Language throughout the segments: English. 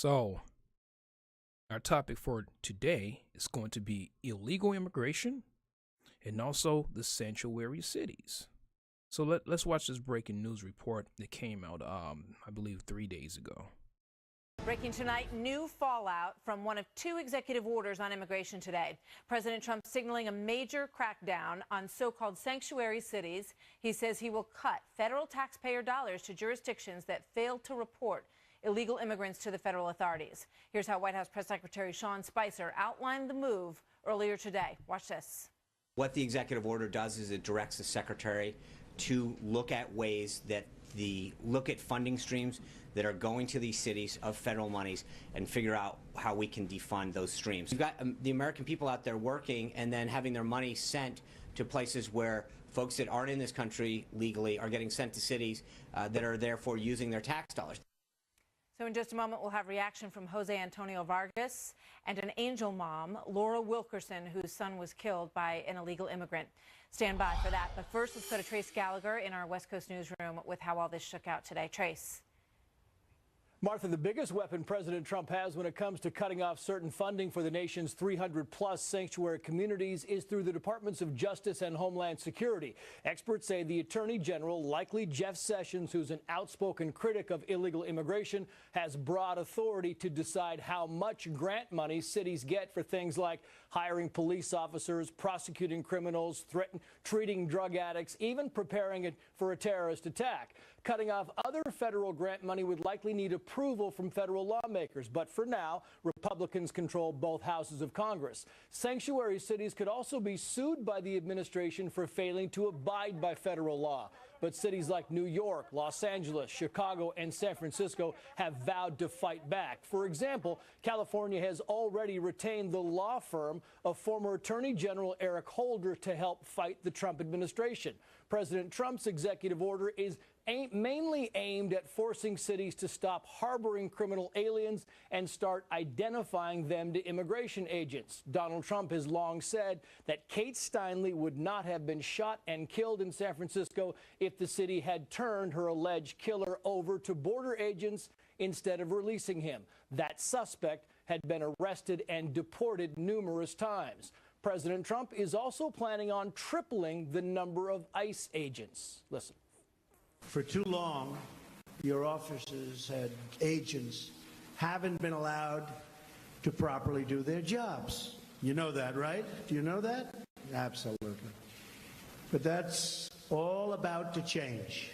So, our topic for today is going to be illegal immigration and also the sanctuary cities. So let's watch this breaking news report that came out, I believe, 3 days ago. Breaking tonight, new fallout from one of two executive orders on immigration today. President Trump signaling a major crackdown on so-called sanctuary cities. He says he will cut federal taxpayer dollars to jurisdictions that fail to report illegal immigrants to the federal authorities. Here's how White House Press Secretary Sean Spicer outlined the move earlier today. Watch this. What the executive order does is it directs the secretary to look at ways that look at funding streams that are going to these cities of federal monies and figure out how we can defund those streams. You've got the American people out there working and then having their money sent to places where folks that aren't in this country legally are getting sent to cities that are therefore using their tax dollars. So in just a moment, we'll have reaction from Jose Antonio Vargas and an angel mom, Laura Wilkerson, whose son was killed by an illegal immigrant. Stand by for that. But first, let's go to Trace Gallagher in our West Coast newsroom with how all this shook out today. Trace. Martha, the biggest weapon President Trump has when it comes to cutting off certain funding for the nation's 300-plus sanctuary communities is through the Departments of Justice and Homeland Security. Experts say the Attorney General, likely Jeff Sessions, who's an outspoken critic of illegal immigration, has broad authority to decide how much grant money cities get for things like hiring police officers, prosecuting criminals, treating drug addicts, even preparing it for a terrorist attack. Cutting off other federal grant money would likely need approval from federal lawmakers. But for now, Republicans control both houses of Congress. Sanctuary cities could also be sued by the administration for failing to abide by federal law. But cities like New York, Los Angeles, Chicago, and San Francisco have vowed to fight back. For example, California has already retained the law firm of former Attorney General Eric Holder to help fight the Trump administration. President Trump's executive order is mainly aimed at forcing cities to stop harboring criminal aliens and start identifying them to immigration agents. Donald Trump has long said that Kate Steinle would not have been shot and killed in San Francisco if the city had turned her alleged killer over to border agents instead of releasing him. That suspect had been arrested and deported numerous times. President Trump is also planning on tripling the number of ICE agents. Listen. For too long, your officers and agents haven't been allowed to properly do their jobs. You know that, right? Do you know that? Absolutely. But that's all about to change.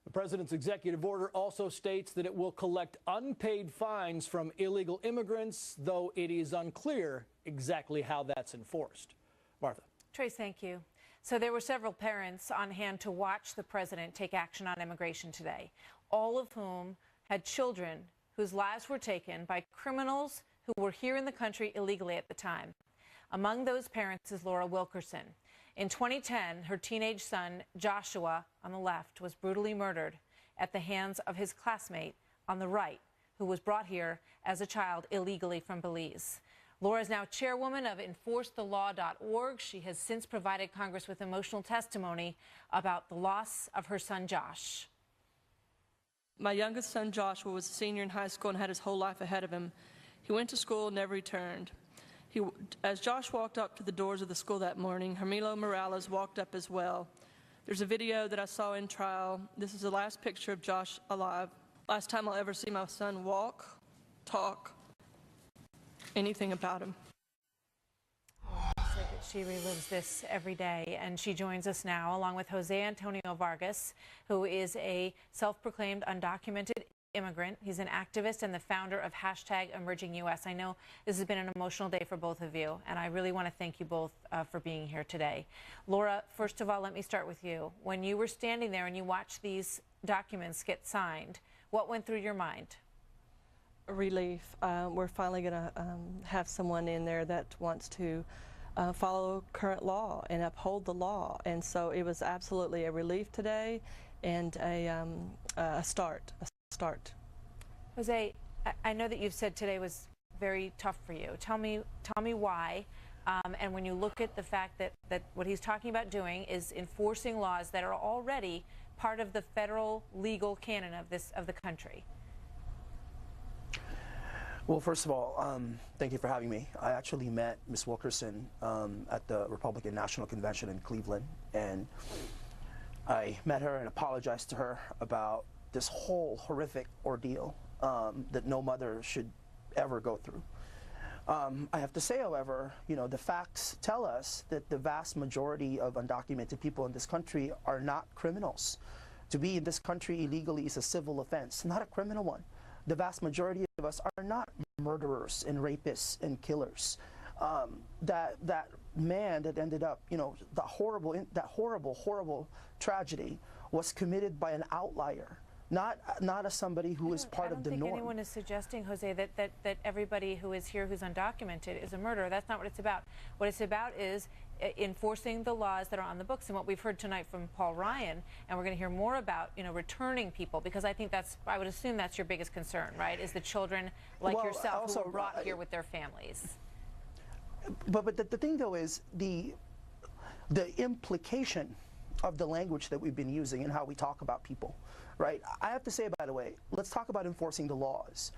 The president's executive order also states that it will collect unpaid fines from illegal immigrants, though it is unclear exactly how that's enforced. Martha. Trace, thank you. So there were several parents on hand to watch the president take action on immigration today, all of whom had children whose lives were taken by criminals who were here in the country illegally at the time. Among those parents is Laura Wilkerson. In 2010, her teenage son, Joshua, on the left, was brutally murdered at the hands of his classmate on the right, who was brought here as a child illegally from Belize. Laura is now chairwoman of EnforceTheLaw.org. She has since provided Congress with emotional testimony about the loss of her son, Josh. My youngest son, Joshua, was a senior in high school and had his whole life ahead of him. He went to school and never returned. As Josh walked up to the doors of the school that morning, Hermilo Morales walked up as well. There's a video that I saw in trial. This is the last picture of Josh alive. Last time I'll ever see my son walk, talk, anything about him. She relives this every day, and she joins us now along with Jose Antonio Vargas, who is a self-proclaimed undocumented immigrant. He's an activist and the founder of #EmergingUS. I know this has been an emotional day for both of you, and I really want to thank you both for being here today. Laura, first of all, let me start with you. When you were standing there and you watched these documents get signed, what went through your mind? Relief. We're finally going to have someone in there that wants to follow current law and uphold the law. And so it was absolutely a relief today and a start. Jose, I know that you've said today was very tough for you. Tell me why. And when you look at the fact that what he's talking about doing is enforcing laws that are already part of the federal legal canon of the country. Well, first of all, thank you for having me. I actually met Ms. Wilkerson at the Republican National Convention in Cleveland, and I met her and apologized to her about this whole horrific ordeal that no mother should ever go through. I have to say, however, the facts tell us that the vast majority of undocumented people in this country are not criminals. To be in this country illegally is a civil offense, not a criminal one. The vast majority of us are not murderers and rapists and killers. That man that ended up, that horrible tragedy was committed by an outlier, not as somebody who is part of the norm. I don't think anyone is suggesting, Jose, that everybody who is here who's undocumented is a murderer. That's not what it's about. What it's about is enforcing the laws that are on the books, and what we've heard tonight from Paul Ryan, and we're going to hear more about, returning people, because I think I would assume that's your biggest concern, right? Is the children like yourself also, who were brought here with their families. But the thing, though, is the implication of the language that we've been using and how we talk about people, right? I have to say, by the way, let's talk about enforcing the laws.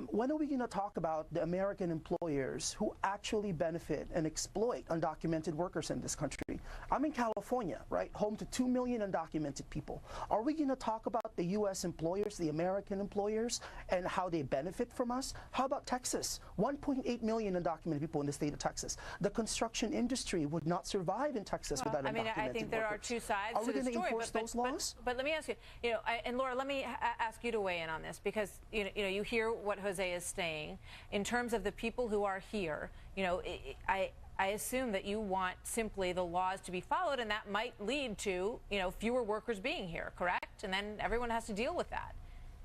When are we going to talk about the American employers who actually benefit and exploit undocumented workers in this country? I'm in California, right, home to 2 million undocumented people. Are we going to talk about the U.S. employers, the American employers, and how they benefit from us? How about Texas? 1.8 million undocumented people in the state of Texas. The construction industry would not survive in Texas without undocumented workers. I think there are two sides to the story. Are we going to enforce those laws? But let me ask you, and Laura, let me ask you to weigh in on this, because you hear what Jose is saying in terms of the people who are here. I assume that you want simply the laws to be followed, and that might lead to fewer workers being here, correct? And then everyone has to deal with that.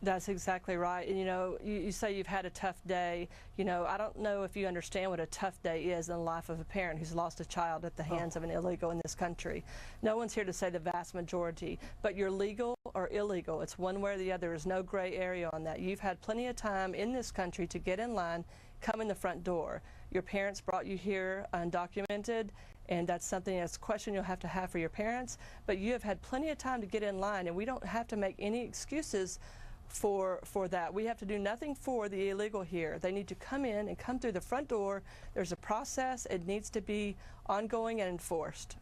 That's exactly right. And you say you've had a tough day. I don't know if you understand what a tough day is in the life of a parent who's lost a child at the hands of an illegal in this country. No one's here to say the vast majority, but you're legal or illegal. It's one way or the other. There's no gray area on that. You've had plenty of time in this country to get in line, come in the front door. Your parents brought you here undocumented, and that's a question you'll have to have for your parents, but you have had plenty of time to get in line, and we don't have to make any excuses for that. We have to do nothing for the illegal here. They need to come in and come through the front door. There's a process. It needs to be ongoing and enforced.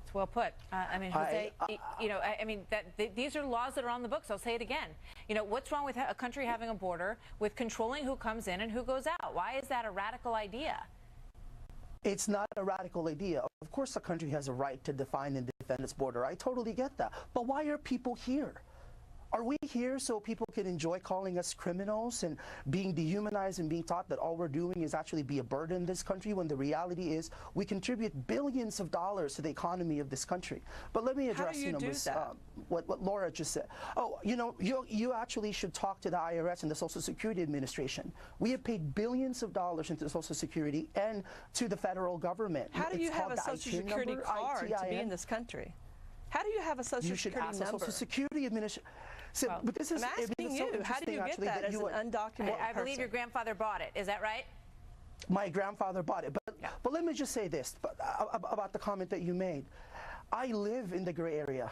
It's well put. Jose, these are laws that are on the books. I'll say it again. What's wrong with a country having a border, with controlling who comes in and who goes out? Why is that a radical idea? It's not a radical idea. Of course, a country has a right to define and defend its border. I totally get that. But why are people here? Are we here so people can enjoy calling us criminals and being dehumanized and being taught that all we're doing is actually be a burden in this country, when the reality is we contribute billions of dollars to the economy of this country? But let me address what Laura just said. Oh, you actually should talk to the IRS and the Social Security Administration. We have paid billions of dollars into Social Security and to the federal government. How do you have a Social Security card to be in this country? How do you have a Social Security number? You should ask the Social Security Administration. So, well, but this is, I'm asking you, how do you get that as an undocumented person? I believe your grandfather bought it. Is that right? My grandfather bought it. But let me just say this about the comment that you made. I live in the gray area.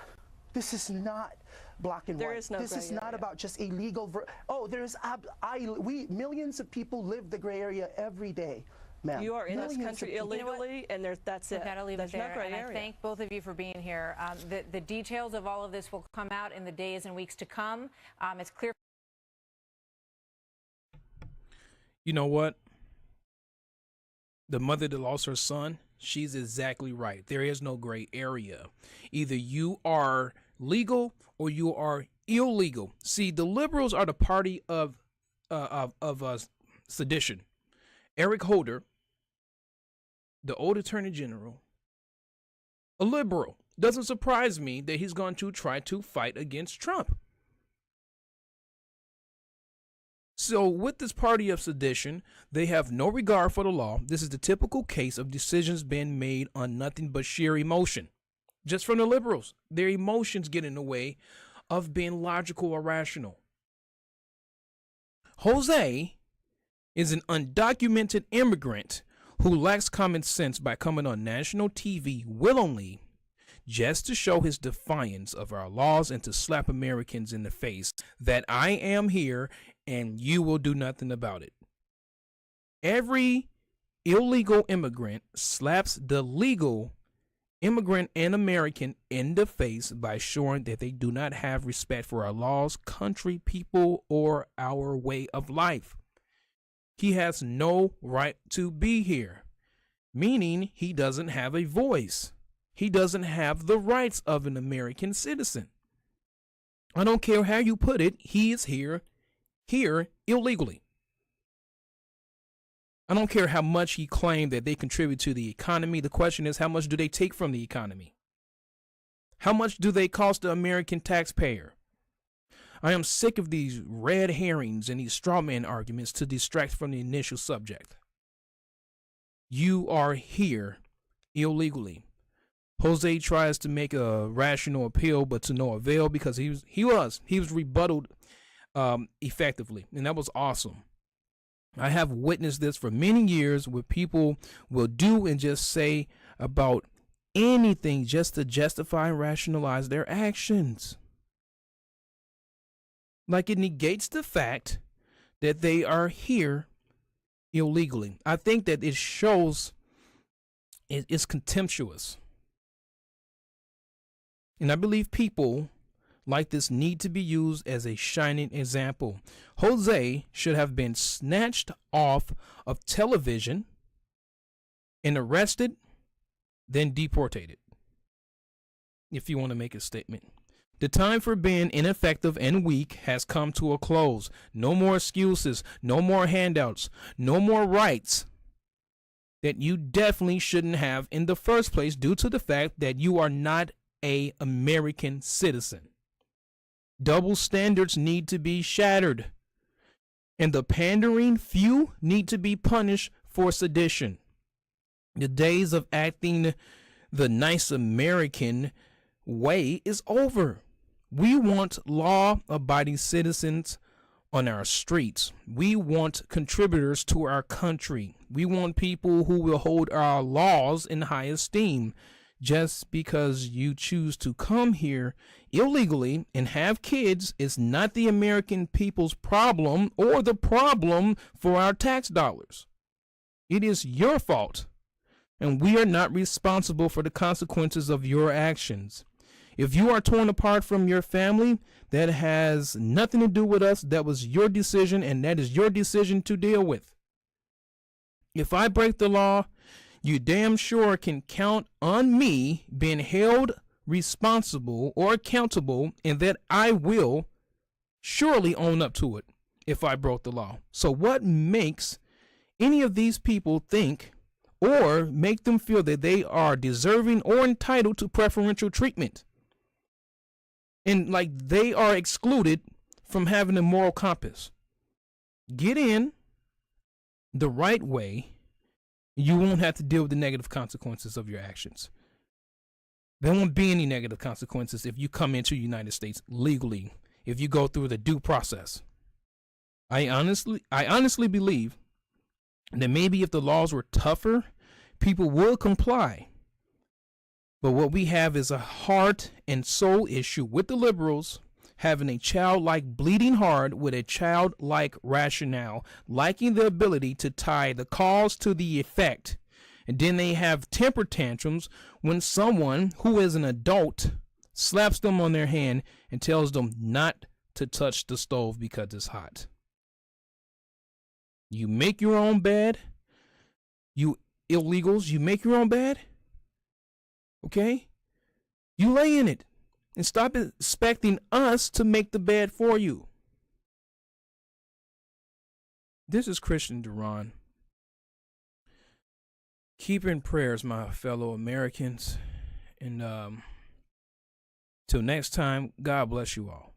This is not black and white. There is no This is not about just illegal. Millions of people live the gray area every day. You are in this country illegally, and that's it. We've got to leave There's it there. no gray and area. I thank both of you for being here. The details of all of this will come out in the days and weeks to come. It's clear. You know what? The mother that lost her son, she's exactly right. There is no gray area. Either you are legal or you are illegal. See, the liberals are the party of sedition. Eric Holder, the old attorney general, a liberal. Doesn't surprise me that he's going to try to fight against Trump. So with this party of sedition, they have no regard for the law. This is the typical case of decisions being made on nothing but sheer emotion. Just from the liberals, their emotions get in the way of being logical or rational. Jose is an undocumented immigrant who lacks common sense by coming on national TV willingly just to show his defiance of our laws and to slap Americans in the face that I am here and you will do nothing about it. Every illegal immigrant slaps the legal immigrant and American in the face by showing that they do not have respect for our laws, country, people, or our way of life. He has no right to be here, meaning he doesn't have a voice. He doesn't have the rights of an American citizen. I don't care how you put it, he is here illegally. I don't care how much he claimed that they contribute to the economy. The question is, how much do they take from the economy? How much do they cost the American taxpayer? I am sick of these red herrings and these straw man arguments to distract from the initial subject. You are here illegally. Jose tries to make a rational appeal, but to no avail, because he was rebutted effectively, and that was awesome. I have witnessed this for many years, where people will do and just say about anything just to justify and rationalize their actions. Like it negates the fact that they are here illegally. I think that it shows it's contemptuous. And I believe people like this need to be used as a shining example. Jose should have been snatched off of television and arrested, then deported, if you want to make a statement. The time for being ineffective and weak has come to a close. No more excuses, no more handouts, no more rights that you definitely shouldn't have in the first place due to the fact that you are not an American citizen. Double standards need to be shattered, and the pandering few need to be punished for sedition. The days of acting the nice American way is over. We want law-abiding citizens on our streets. We want contributors to our country. We want people who will hold our laws in high esteem. Just because you choose to come here illegally and have kids is not the American people's problem or the problem for our tax dollars. It is your fault, and we are not responsible for the consequences of your actions. If you are torn apart from your family, that has nothing to do with us. That was your decision, and that is your decision to deal with. If I break the law, you damn sure can count on me being held responsible or accountable, and that I will surely own up to it if I broke the law. So what makes any of these people think or make them feel that they are deserving or entitled to preferential treatment, and like they are excluded from having a moral compass? Get in the right way. You won't have to deal with the negative consequences of your actions. There won't be any negative consequences if you come into the United States legally, if you go through the due process. I honestly believe that maybe if the laws were tougher, people would comply. But what we have is a heart and soul issue with the liberals having a childlike bleeding heart with a childlike rationale, liking the ability to tie the cause to the effect. And then they have temper tantrums when someone who is an adult slaps them on their hand and tells them not to touch the stove because it's hot. You make your own bed. You illegals, you make your own bed. Okay? You lay in it. And stop expecting us to make the bed for you. This is Christian Deron. Keep in prayers, my fellow Americans. And till next time, God bless you all.